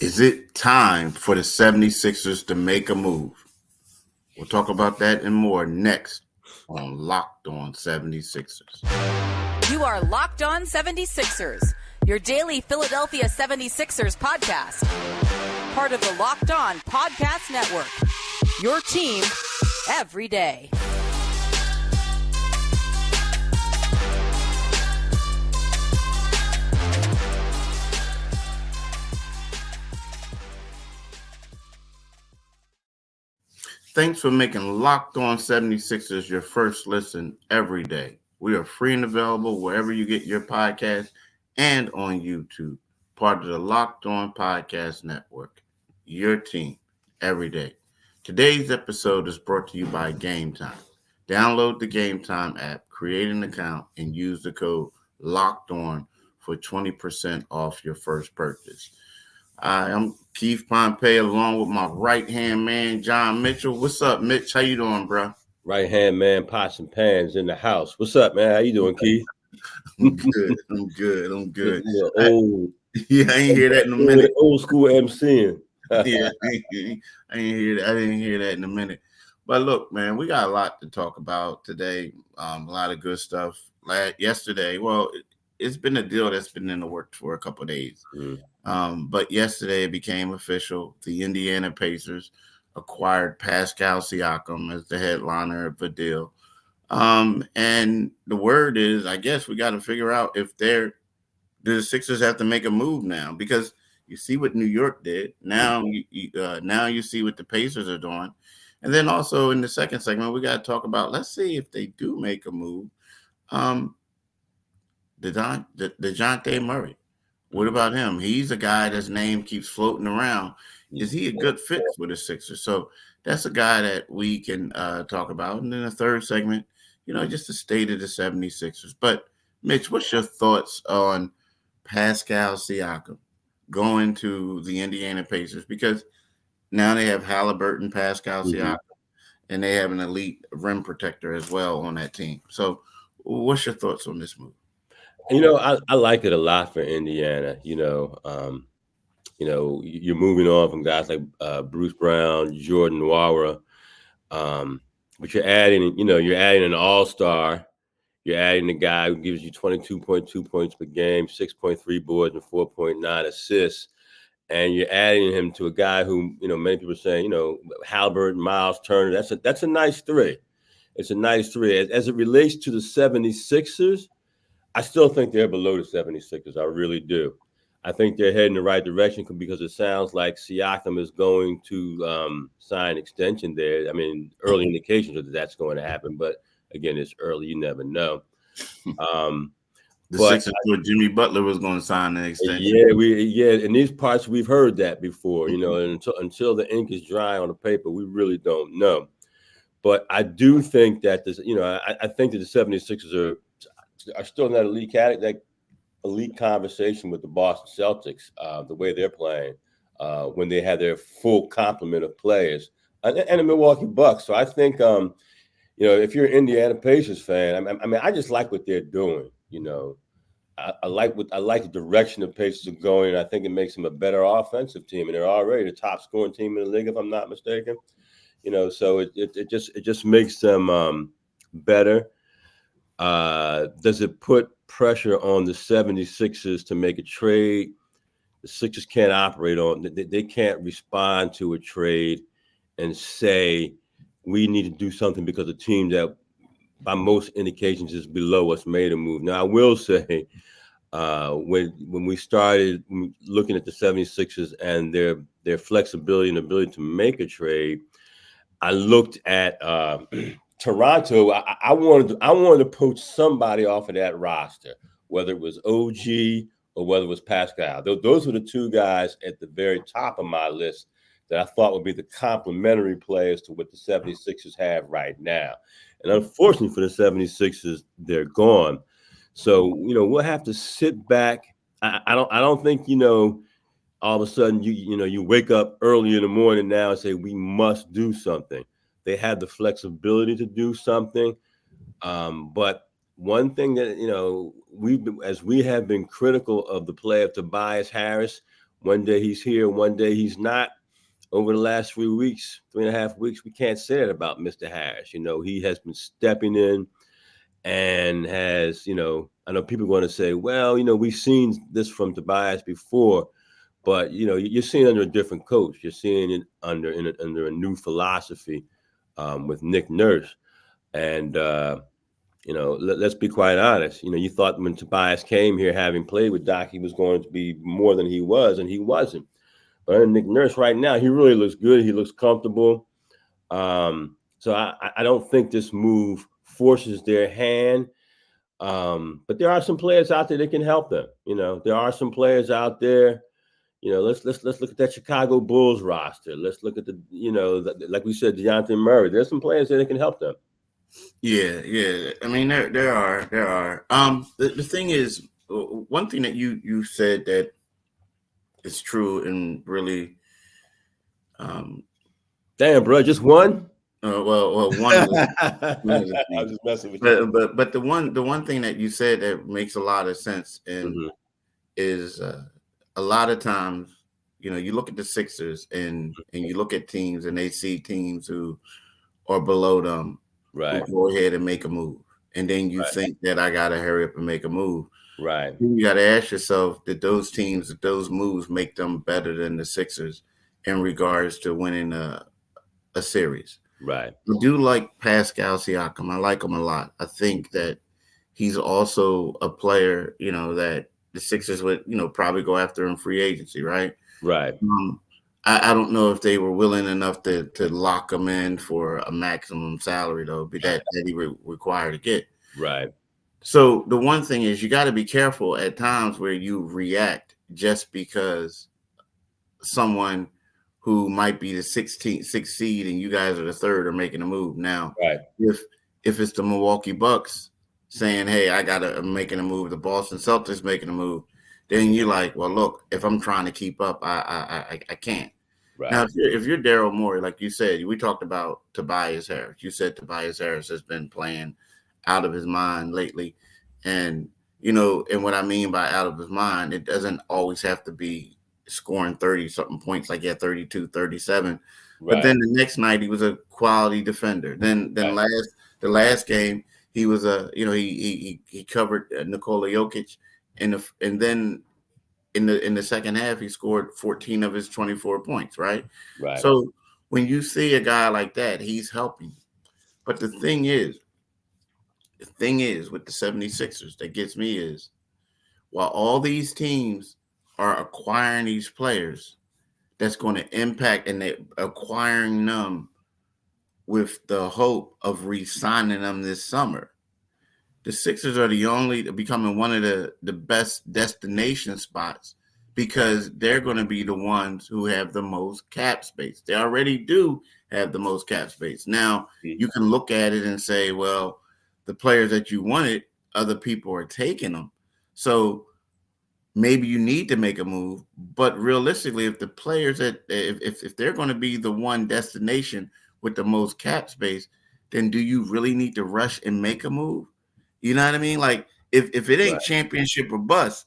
Is it time for the 76ers to make a move? We'll talk about that and more next on Locked On 76ers. You are Locked On 76ers, your daily Philadelphia 76ers podcast. Part of the Locked On Podcast Network, your team every day. Thanks for making Locked On 76ers your first listen every day. We are free and available wherever you get your podcast and on YouTube. Part of the Locked On Podcast Network. Your team every day. Today's episode is brought to you by Gametime. Download the Gametime app, create an account, and use the code LOCKEDON for 20% off your first purchase. I'm Keith Pompey along with my right-hand man, John Mitchell. What's up, Mitch? How you doing, bro? Right-hand man, pots and pans in the house. What's up, man? How you doing, Keith? I'm good. Yeah, old. Yeah, I ain't hear that in a minute. Old school MCing. Yeah, I didn't hear that in a minute. But look, man, we got a lot to talk about today. A lot of good stuff. Yesterday, it's been a deal that's been in the works for a couple of days. But yesterday it became official. The Indiana Pacers acquired Pascal Siakam as the headliner of the deal. And the word is, I guess we got to figure out if do the Sixers have to make a move now, because you see what New York did. Now you see what the Pacers are doing. And then also in the second segment, we got to talk about, let's see if they do make a move. Dejounte Murray. What about him? He's a guy that's name keeps floating around. Is he a good fit for the Sixers? So that's a guy that we can talk about. And then the third segment, just the state of the 76ers. But, Mitch, what's your thoughts on Pascal Siakam going to the Indiana Pacers? Because now they have Halliburton, Pascal Siakam, and they have an elite rim protector as well on that team. So what's your thoughts on this move? I like it a lot for Indiana. You're moving on from guys like Bruce Brown, Jordan Nwora, but you're adding an all-star. You're adding a guy who gives you 22.2 points per game, 6.3 boards, and 4.9 assists. And you're adding him to a guy who, many people are saying, Halliburton, Miles Turner. That's a nice three. It's a nice three. As it relates to the 76ers, I still think they're below the 76ers. I really do. I think they're heading the right direction because it sounds like Siakam is going to sign extension there. I mean, early indications of that's going to happen, but again, it's early. You never know. Sixers thought Jimmy Butler was going to sign an extension. Yeah. In these parts, we've heard that before. Until the ink is dry on the paper, we really don't know. But I do think that I think that the 76ers are still in that elite conversation with the Boston Celtics, the way they're playing when they have their full complement of players, and the Milwaukee Bucks. So I think, if you're an Indiana Pacers fan, I just like what they're doing. I like the direction the Pacers are going. I think it makes them a better offensive team, and they're already the top scoring team in the league, if I'm not mistaken. So it just makes them better. Does it put pressure on the 76ers to make a trade? The Sixers can't operate on. They can't respond to a trade and say we need to do something because the team that, by most indications, is below us made a move. Now, I will say, when we started looking at the 76ers and their flexibility and ability to make a trade, I looked at Toronto. I wanted to poach somebody off of that roster, whether it was OG or whether it was Pascal. Those were the two guys at the very top of my list that I thought would be the complementary players to what the 76ers have right now. And unfortunately for the 76ers, they're gone. So, we'll have to sit back. I don't think, all of a sudden you wake up early in the morning now and say, we must do something. They have the flexibility to do something. But one thing that, we have been critical of the play of Tobias Harris, One day he's here, one day he's not. Over the last 3.5 weeks, we can't say that about Mr. Harris. You know, he has been stepping in and has, you know, I know people are going to say, well, you know, we've seen this from Tobias before, but, you know, you're seeing it under a different coach. You're seeing it under a new philosophy with Nick Nurse. And, you know, let's be quite honest. You know, you thought when Tobias came here, having played with Doc, he was going to be more than he was, and he wasn't. But under Nick Nurse right now, he really looks good. He looks comfortable. So I don't think this move forces their hand. But there are some players out there that can help them. You know, there are some players out there. You know, let's look at that Chicago Bulls roster. Let's look at like we said, Dejounte Murray. There's some players there that can help them. Yeah. I mean, there are. The thing is, one thing that you said that is true and really. Damn, bro, just one. Well, one of the. I was just messing with you. But the one thing that you said that makes a lot of sense and is a lot of times, you know, you look at the Sixers and you look at teams and they see teams who are below them. Right. Go ahead and make a move. And then you think that I got to hurry up and make a move. Right. You got to ask yourself, did those teams, did those moves make them better than the Sixers in regards to winning a series? Right. I do like Pascal Siakam. I like him a lot. I think that he's also a player, you know, that the Sixers would, you know, probably go after in free agency, right? Right. I don't know if they were willing enough to lock him in for a maximum salary, though, that he required to get. Right. So the one thing is you got to be careful at times where you react just because someone who might be the sixth seed and you guys are the third are making a move. Now, if it's the Milwaukee Bucks saying, hey, I got to making a move, the Boston Celtics making a move, then you're like, well, look, if I'm trying to keep up, I can't. Right. Now, if you're Daryl Morey, like you said, we talked about Tobias Harris. You said Tobias Harris has been playing out of his mind lately. And, you know, and what I mean by out of his mind, it doesn't always have to be scoring 30-something points like he had 32, 37. Right. But then the next night he was a quality defender. Then the last game he was he covered Nikola Jokic, and then in the second half he scored 14 of his 24 points. Right. So when you see a guy like that, he's helping. But the thing is with the 76ers that gets me is while all these teams are acquiring these players that's going to impact and they're acquiring them with the hope of re-signing them this summer. The Sixers are becoming one of the best destination spots because they're going to be the ones who have the most cap space. They already do have the most cap space. Now, you can look at it and say, well, the players that you wanted, other people are taking them. So maybe you need to make a move. But realistically, if the players if they're going to be the one destination with the most cap space, then do you really need to rush and make a move? You know what I mean? Like if it ain't championship or bust,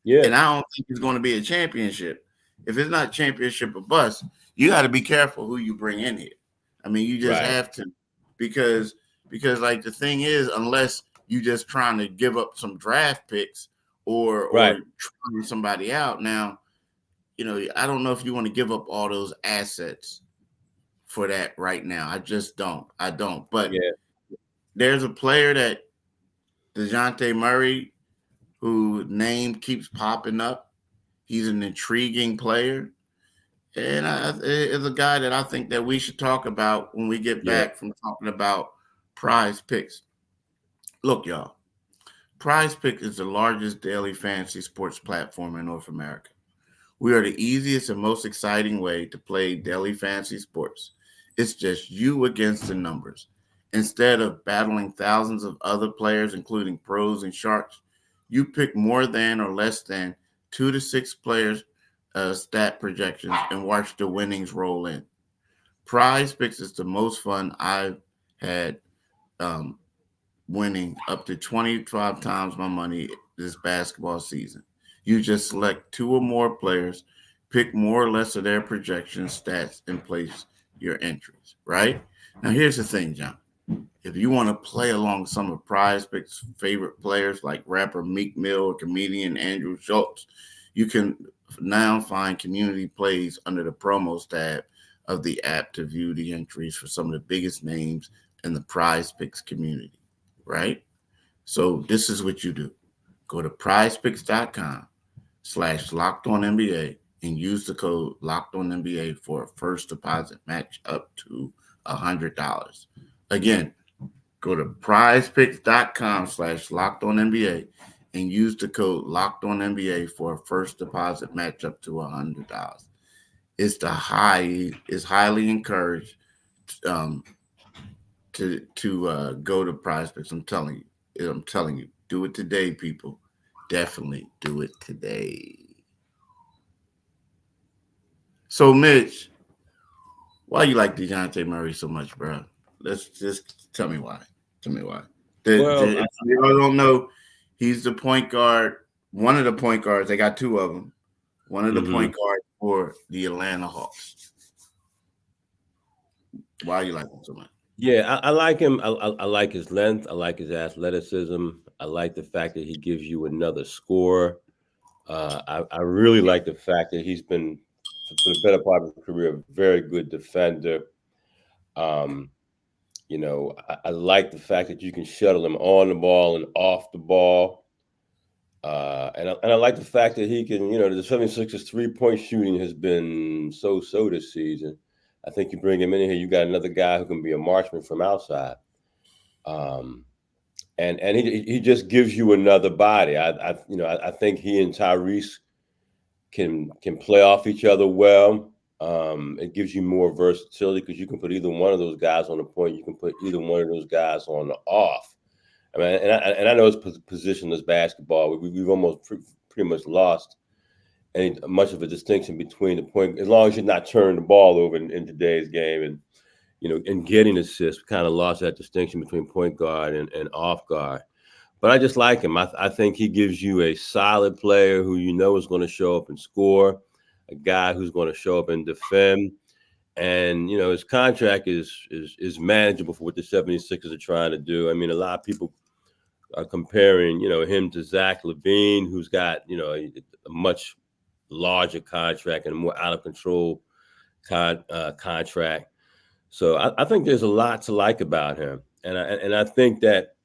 and I don't think it's going to be a championship. If it's not championship or bust, you got to be careful who you bring in here. I mean, you just have to, because like the thing is, unless you just trying to give up some draft picks or trying somebody out. Now, you know, I don't know if you want to give up all those assets for that right now. I just don't. I don't. But there's a player that Dejounte Murray, whose name keeps popping up. He's an intriguing player. And it's a guy that I think that we should talk about when we get back from talking about PrizePicks. Look, y'all, PrizePicks is the largest daily fantasy sports platform in North America. We are the easiest and most exciting way to play daily fantasy sports. It's just you against the numbers. Instead of battling thousands of other players, including pros and sharks, you pick more than or less than 2 to 6 players stat projections and watch the winnings roll in. PrizePicks is the most fun I've had winning up to 25 times my money this basketball season. You just select 2 or more players, pick more or less of their projection stats and place your entries, right? Now, here's the thing, John. If you want to play along some of PrizePicks' favorite players like rapper Meek Mill or comedian Andrew Schultz, you can now find community plays under the promos tab of the app to view the entries for some of the biggest names in the PrizePicks community, right? So this is what you do. Go to prizepicks.com/LockedOnNBA and use the code LockedOnNBA for a first deposit match up to $100. Again, go to prizepicks.com/LockedOnNBA and use the code LockedOnNBA for a first deposit match up to $100. It's highly encouraged to go to PrizePicks. I'm telling you, do it today, people. Definitely do it today. So, Mitch, why you like Dejounte Murray so much, bro? Let's just tell me why. Well, If you all don't know, he's the point guard, one of the point guards. They got two of them. One of the point guards for the Atlanta Hawks. Why you like him so much? yeah, I like him. I like his length. I like his athleticism. I like the fact that he gives you another score. I really like the fact that he's been, for the better part of his career, a very good defender. I like the fact that you can shuttle him on the ball and off the ball. And I like the fact that he can, the 76ers 3-point shooting has been so-so this season. I think you bring him in here, you got another guy who can be a marksman from outside. And he just gives you another body. I think he and Tyrese can play off each other well. It gives you more versatility because you can put either one of those guys on the point. You can put either one of those guys on the off. I mean, and I know it's positionless basketball. We've almost pretty much lost much of a distinction between the point, as long as you're not turning the ball over in today's game and and getting assists. We kind of lost that distinction between point guard and off guard. But I just like him. I think he gives you a solid player who is going to show up and score, a guy who's going to show up and defend. And, his contract is manageable for what the 76ers are trying to do. I mean, a lot of people are comparing, him to Zach LaVine, who's got, a much larger contract and a more out of control contract. So I think there's a lot to like about him. And I think that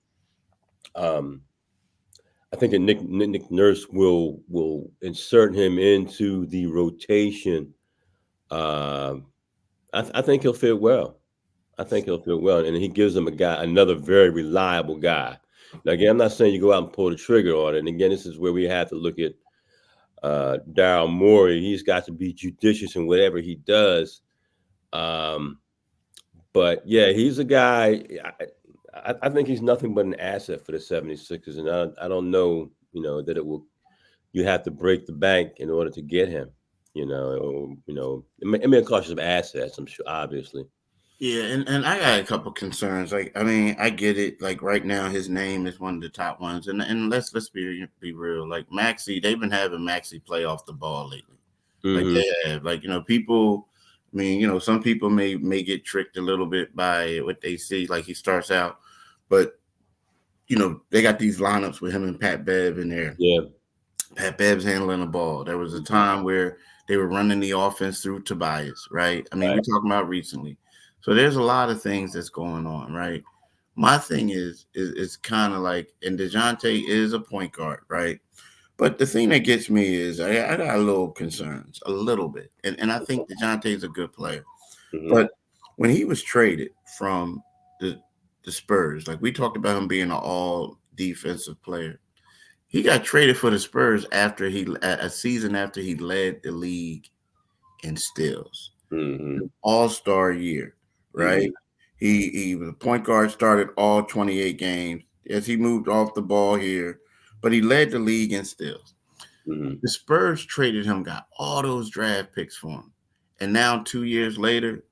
Nick Nurse will insert him into the rotation. I think he'll fit well. And he gives them another very reliable guy. Now, again, I'm not saying you go out and pull the trigger on it. And again, this is where we have to look at Daryl Morey. He's got to be judicious in whatever he does. But yeah, he's a guy. I think he's nothing but an asset for the 76ers, and I don't know, that you have to break the bank in order to get him. It may cost you some assets, I'm sure, obviously. Yeah, and I got a couple concerns. Like, I mean, I get it. Like right now, his name is one of the top ones, and let's be real. Like Maxey, they've been having Maxey play off the ball lately. Like they have, people. I mean, some people may get tricked a little bit by what they see. Like he starts out, but they got these lineups with him and Pat Bev in there. Yeah, Pat Bev's handling the ball. There was a time where they were running the offense through Tobias, right? I mean, we're talking about recently. So there's a lot of things that's going on, right? My thing is kind of like, and Dejounte is a point guard, right? But the thing that gets me is I got a little concerns, a little bit. And I think Dejounte is a good player. But when he was traded from the Spurs, like we talked about him being an all defensive player, he got traded for the Spurs after a season after he led the league in steals. All-star year, right? He was a point guard, started all 28 games. Yes, he moved off the ball here, but he led the league in steals. The Spurs traded him, got all those draft picks for him. And now 2 years later,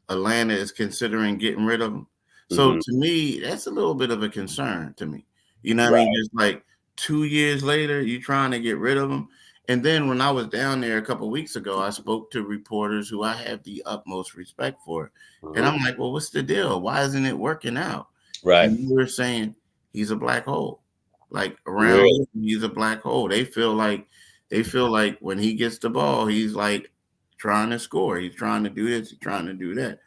Atlanta is considering getting rid of him. So to me, that's a little bit of a concern to me. You know what I mean? Just like 2 years later, you're trying to get rid of him. And then when I was down there a couple of weeks ago, I spoke to reporters who I have the utmost respect for. And I'm like, well, what's the deal? Why isn't it working out? Right. And we were saying he's a black hole. Like around Really? him, he's a black hole. They feel like when he gets the ball, he's like trying to score. He's trying to do this, he's trying to do that.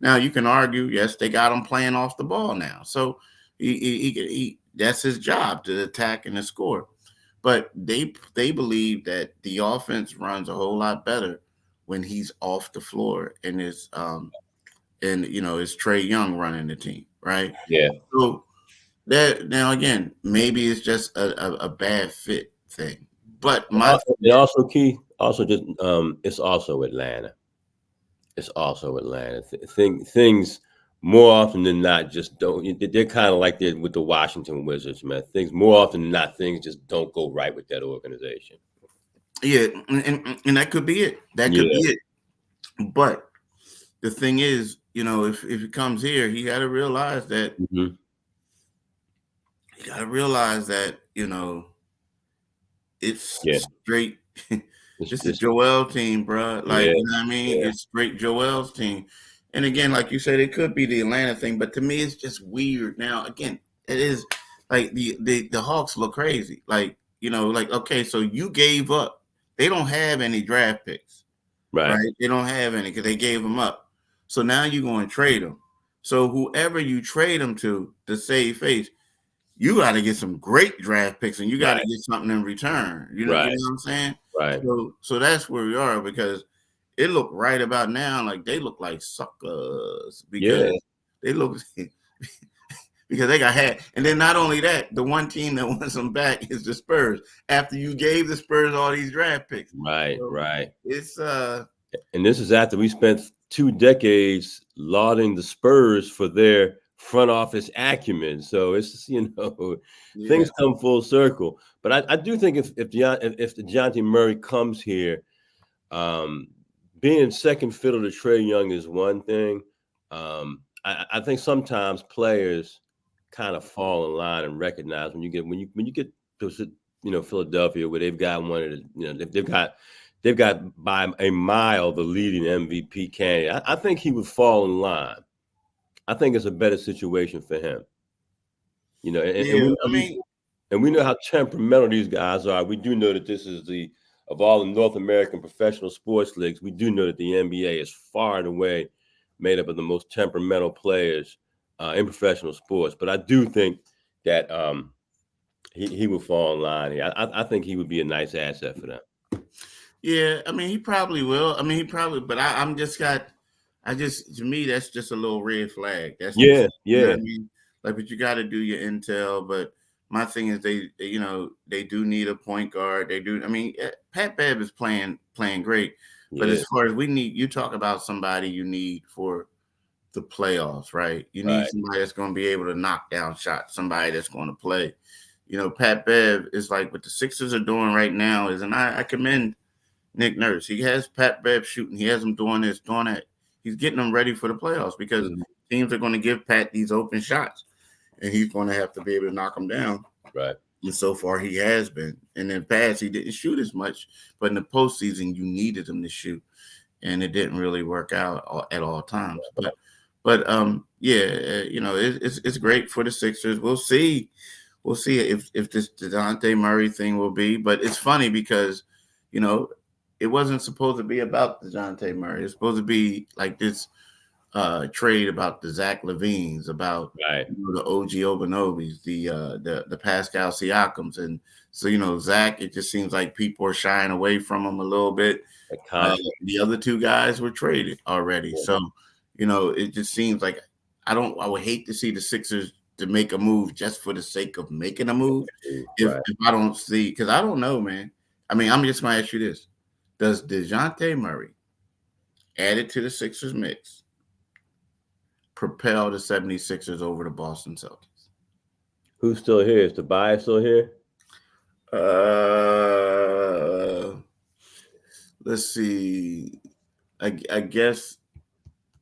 Now you can argue, yes, they got him playing off the ball now. So he that's his job, to attack and to score. But they believe that the offense runs a whole lot better when he's off the floor and it's it's Trae Young running the team, right? Yeah. So that now again, maybe it's just a bad fit thing. But also key, also just it's also Atlanta. It's also Atlanta. Things more often than not just don't. They're kind of like they're with the Washington Wizards, man. Things more often than not, things just don't go right with that organization. Yeah, and that could be it. That could be it. But the thing is, if he comes here, he got to realize that. Mm-hmm. You got to realize that it's straight. It's a Joel team, bro. Like, you know what I mean? Yeah. It's straight Joel's team. And again, like you said, it could be the Atlanta thing, but to me, it's just weird. Now, again, it is like the Hawks look crazy. Like, okay, so you gave up. They don't have any draft picks, right? They don't have any because they gave them up. So now you're going to trade them. So whoever you trade them to save face, you got to get some great draft picks, and you got to get something in return. You know what I'm saying? Right. So that's where we are, because it look right about now like they look like suckers because they look because they got had. And then not only that, the one team that wants them back is the Spurs. After you gave the Spurs all these draft picks, right? It's and this is after we spent 2 decades lauding the Spurs for their front office acumen. So it's things come full circle. But I do think if Dejounte Murray comes here, being second fiddle to Trae Young is one thing. I think sometimes players kind of fall in line and recognize when you get to Philadelphia, where they've got one of the they've got by a mile the leading MVP candidate. I think he would fall in line. I think it's a better situation for him. And we know how temperamental these guys are. We do know that this is of all the North American professional sports leagues, we do know that the NBA is far and away made up of the most temperamental players in professional sports. But I do think that he would fall in line here. I think he would be a nice asset for them. Yeah, I mean, he probably will. But to me, that's just a little red flag. That's you know what I mean? Like, but you got to do your intel. But my thing is, they do need a point guard. They do. I mean, Pat Bev is playing great. But as far as you talk about somebody you need for the playoffs, right? You need somebody that's going to be able to knock down shots. Somebody that's going to play. Pat Bev is like what the Sixers are doing right now and I commend Nick Nurse. He has Pat Bev shooting. He has them doing this, doing that. He's getting them ready for the playoffs because teams are going to give Pat these open shots, and he's going to have to be able to knock them down. Right. And so far, he has been. And in the past, he didn't shoot as much, but in the postseason, you needed him to shoot, and it didn't really work out at all times. But it's great for the Sixers. We'll see if this Dejounte Murray thing will be. But it's funny because, it wasn't supposed to be about Dejounte Murray. It's supposed to be like this trade about the Zach LaVines, about the OG Obanobis, the Pascal Siakams, and so Zach. It just seems like people are shying away from him a little bit. The other two guys were traded already, so it just seems like I would hate to see the Sixers to make a move just for the sake of making a move. If I don't see, because I don't know, man. I mean, I'm just going to ask you this. Does Dejounte Murray, added to the Sixers mix, propel the 76ers over the Boston Celtics? Who's still here? Is Tobias still here? Let's see. I guess.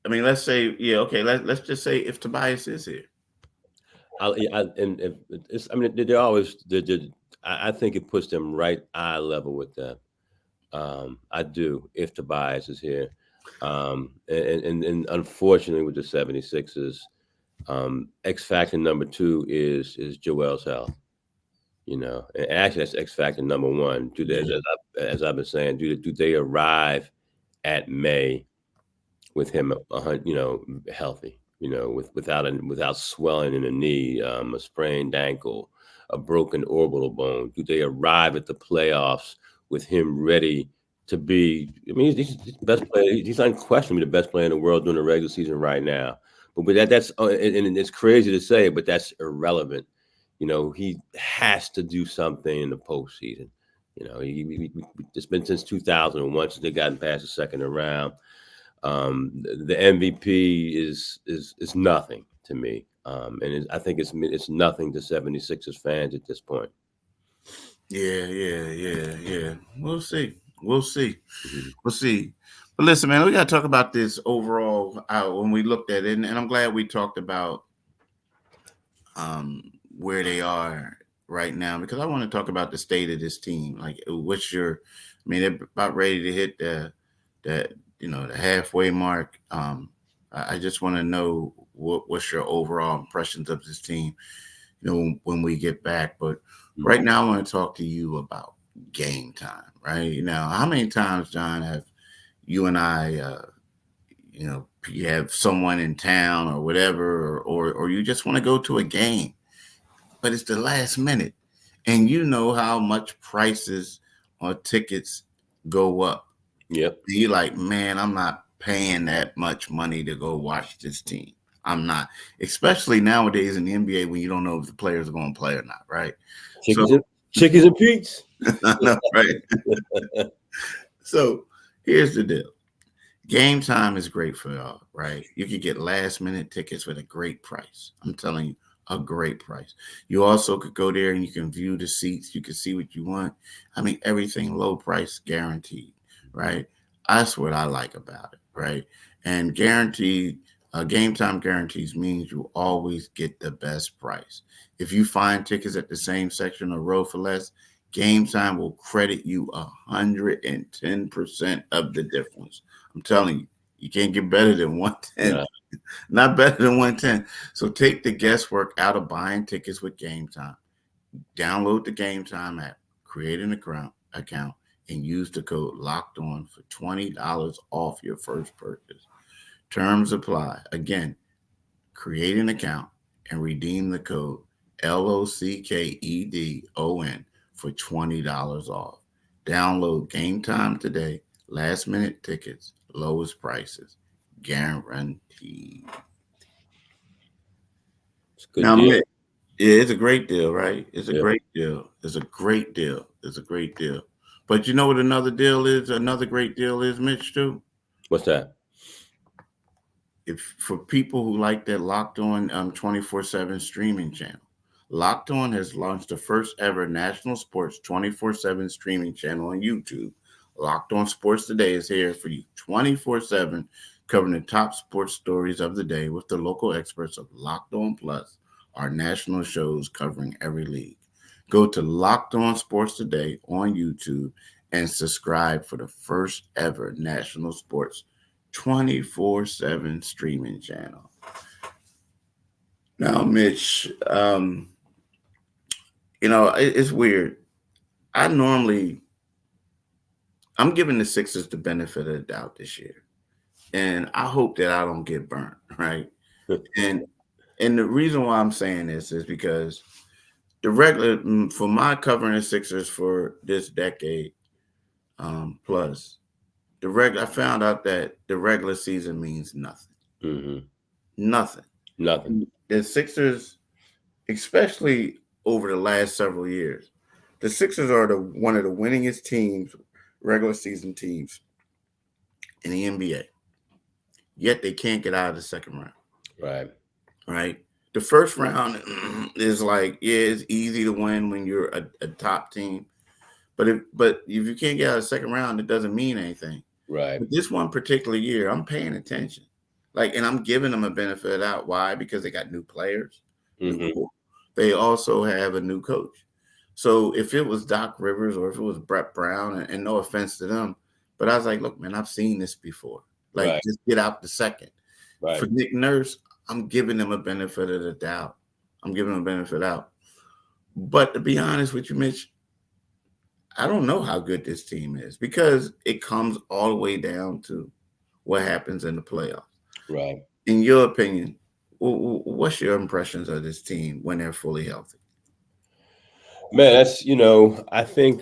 I mean, let's say, let's just say if Tobias is here. They're always I think it puts them right eye level with them. I do, if Tobias is here. And unfortunately with the 76ers, X factor number 2 is Joel's health. And actually that's X factor number 1. As I've been saying, do they arrive at May with him, healthy? Without swelling in the knee, a sprained ankle, a broken orbital bone. Do they arrive at the playoffs with him ready to be? I mean, he's the best player. He's unquestionably the best player in the world during the regular season right now. But that's and it's crazy to say, but that's irrelevant. He has to do something in the postseason. It's been since 2001 since they gotten past the second round. The MVP is nothing to me, and I think it's nothing to 76ers fans at this point. Yeah. We'll see. Mm-hmm. We'll see. But listen, man, we got to talk about this overall when we looked at it, and I'm glad we talked about where they are right now, because I want to talk about the state of this team. Like, they're about ready to hit the halfway mark. I just want to know what's your overall impressions of this team, when we get back. But right now, I want to talk to you about game time. Right now, how many times, John, have you and I, you have someone in town or whatever, or you just want to go to a game, but it's the last minute, and you know how much prices on tickets go up. Yep. You're like, man, I'm not paying that much money to go watch this team. I'm not, especially nowadays in the NBA when you don't know if the players are going to play or not, right? Chickies and Pete's. I know, right? So here's the deal. Game time is great for y'all, right? You can get last minute tickets with a great price. I'm telling you, a great price. You also could go there and you can view the seats. You can see what you want. I mean, everything low price guaranteed, right? That's what I like about it, right? And guaranteed, game time guarantees means you always get the best price. If you find tickets at the same section or row for less, Game Time will credit you 110% of the difference. I'm telling you, you can't get better than 110. Yeah. Not better than 110. So take the guesswork out of buying tickets with Game Time. Download the Game Time app, create an account, and use the code Locked On for $20 off your first purchase. Terms apply. Again, create an account and redeem the code LOCKEDON for $20 off. Download Game Time today. Last minute tickets, lowest prices, guaranteed. It's a good deal. Yeah, it's a great deal, right? It's a great deal. It's a great deal. It's a great deal. But you know what another deal is? Another great deal is, Mitch, too? What's that? If for people who like that Locked On 24/7 streaming channel. Locked On has launched the first ever national sports 24/7 streaming channel on YouTube. Locked On Sports Today is here for you 24/7, covering the top sports stories of the day with the local experts of Locked On Plus, our national shows covering every league. Go to Locked On Sports Today on YouTube and subscribe for the first ever national sports 24/7 streaming channel. Now, Mitch, it's weird. I'm giving the Sixers the benefit of the doubt this year, and I hope that I don't get burnt, right? and the reason why I'm saying this is because for my covering the Sixers for this decade plus, I found out that the regular season means nothing. Mm-hmm. Nothing. The Sixers, especially over the last several years, the Sixers are one of the winningest teams, regular season teams in the NBA. Yet they can't get out of the second round. Right. The first round is like, it's easy to win when you're a top team. But if you can't get out of the second round, it doesn't mean anything. Right. But this one particular year, I'm paying attention. And I'm giving them a benefit of doubt. Why? Because they got new players. Mm-hmm. They also have a new coach. So if it was Doc Rivers or if it was Brett Brown, and no offense to them, but I was like, look, man, I've seen this before. Like, Right. just get out the second. For Right. Nick Nurse, I'm giving him a benefit of the doubt. I'm giving him a benefit out. But to be honest with you, Mitch, I don't know how good this team is because it comes all the way down to what happens in the playoffs. Right. In your opinion, what's your impressions of this team when they're fully healthy? Man, that's I think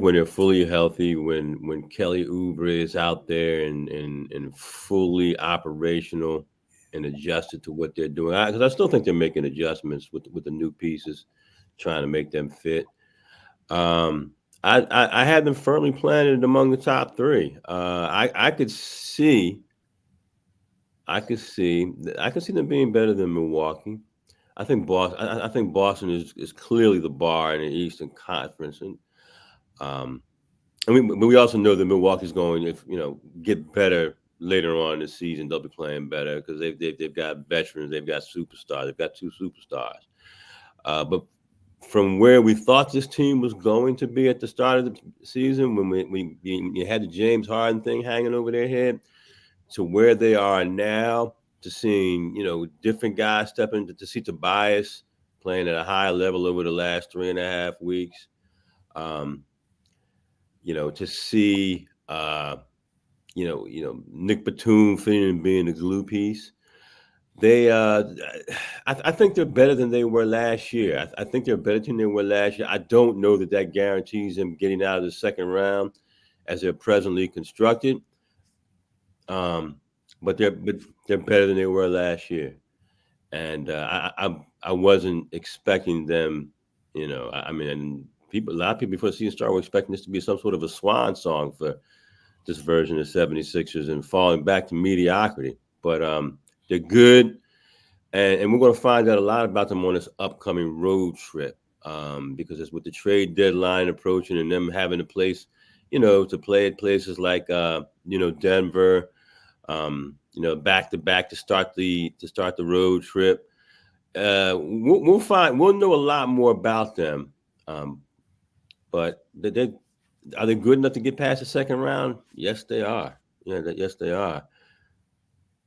when they're fully healthy, when Kelly Oubre is out there and fully operational and adjusted to what they're doing, because I still think they're making adjustments with the new pieces, trying to make them fit. I had them firmly planted among the top three. I could see them being better than Milwaukee. I think Boston is clearly the bar in the Eastern Conference, and but we also know that Milwaukee's going to get better later on in the season. They'll be playing better because they've got veterans, they've got superstars, they've got two superstars. But from where we thought this team was going to be at the start of the season, when you had the James Harden thing hanging over their head, to where they are now, to seeing different guys step into to see Tobias playing at a high level over the last 3.5 weeks. To see Nick Batum fitting and being the glue piece. They, I think they're better than they were last year. I think they're a better team than they were last year. I don't know that guarantees them getting out of the second round as they're presently constructed. But they're better than they were last year, and I wasn't expecting them. I mean, a lot of people before the season started were expecting this to be some sort of a swan song for this version of 76ers and falling back to mediocrity. But they're good, and we're going to find out a lot about them on this upcoming road trip because it's with the trade deadline approaching and them having a place, to play at places like Denver, back to back to start the road trip. We'll know a lot more about them, but are they good enough to get past the second round? Yes, they are. Yes, they are.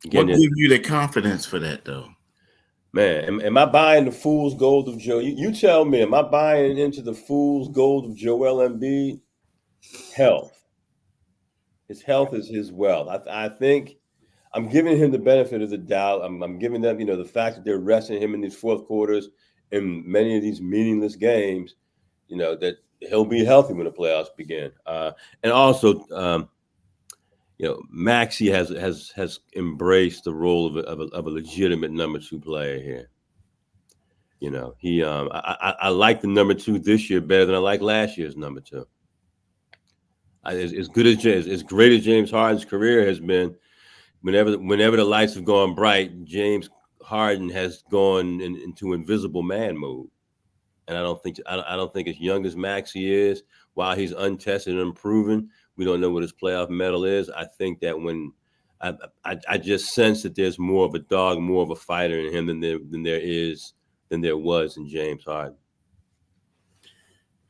Again, what gives you the confidence for that, though? Man, am I buying the fool's gold of Joe? You tell me, am I buying into the fool's gold of Joel Embiid? Health. His health is his wealth. I think I'm giving him the benefit of the doubt. I'm giving them, the fact that they're resting him in these fourth quarters in many of these meaningless games, that he'll be healthy when the playoffs begin. And also, Maxey has embraced the role of a legitimate number two player here. I like the number two this year better than I like last year's number two. As great as James Harden's career has been, whenever the lights have gone bright, James Harden has gone into invisible man mode. And I don't think as young as Maxey is, while he's untested and unproven, we don't know what his playoff medal is. I think that when I just sense that there's more of a dog, more of a fighter in him than there was in James Harden.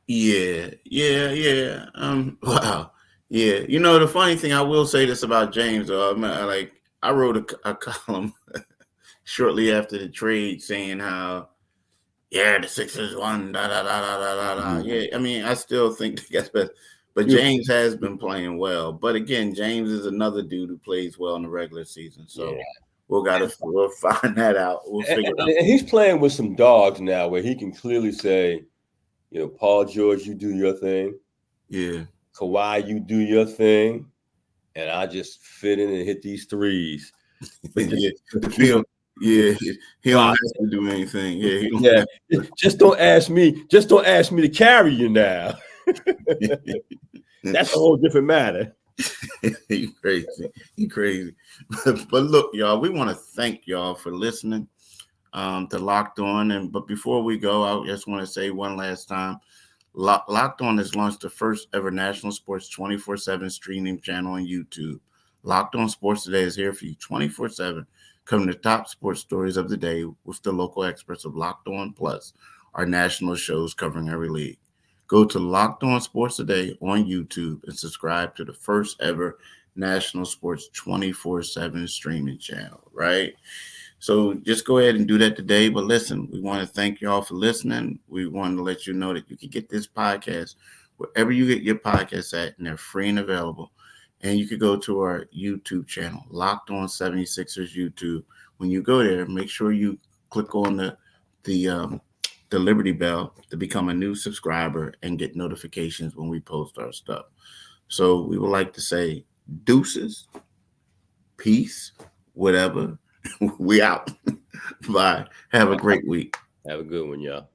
Yeah. Wow. Yeah. The funny thing, I will say this about James, I wrote a column shortly after the trade saying how, the Sixers won, da da da da da da. Yeah, I mean, I still think they got better, but James has been playing well. But again, James is another dude who plays well in the regular season, so we'll find that out. We'll figure it out. And he's playing with some dogs now, where he can clearly say, Paul George, you do your thing. Yeah. Kawhi, you do your thing, and I just fit in and hit these threes. He don't have to do anything. Just don't ask me to carry you now. That's a whole different matter. He crazy. But look, y'all, we want to thank y'all for listening to Locked On. But before we go, I just want to say one last time, Locked On has launched the first ever national sports 24/7 streaming channel on YouTube. Locked On Sports Today is here for you 24/7, covering the top sports stories of the day with the local experts of Locked On Plus our national shows covering every league. Go to Locked On Sports Today on YouTube and subscribe to the first ever national sports 24/7 streaming channel, right? So just go ahead and do that today. But listen, we want to thank y'all for listening. We want to let you know that you can get this podcast wherever you get your podcasts at, and they're free and available. And you could go to our YouTube channel, Locked On 76ers YouTube. When you go there, make sure you click on the Liberty Bell to become a new subscriber and get notifications when we post our stuff. So we would like to say deuces, peace, whatever. We out. Bye. Have a great week. Have a good one, y'all.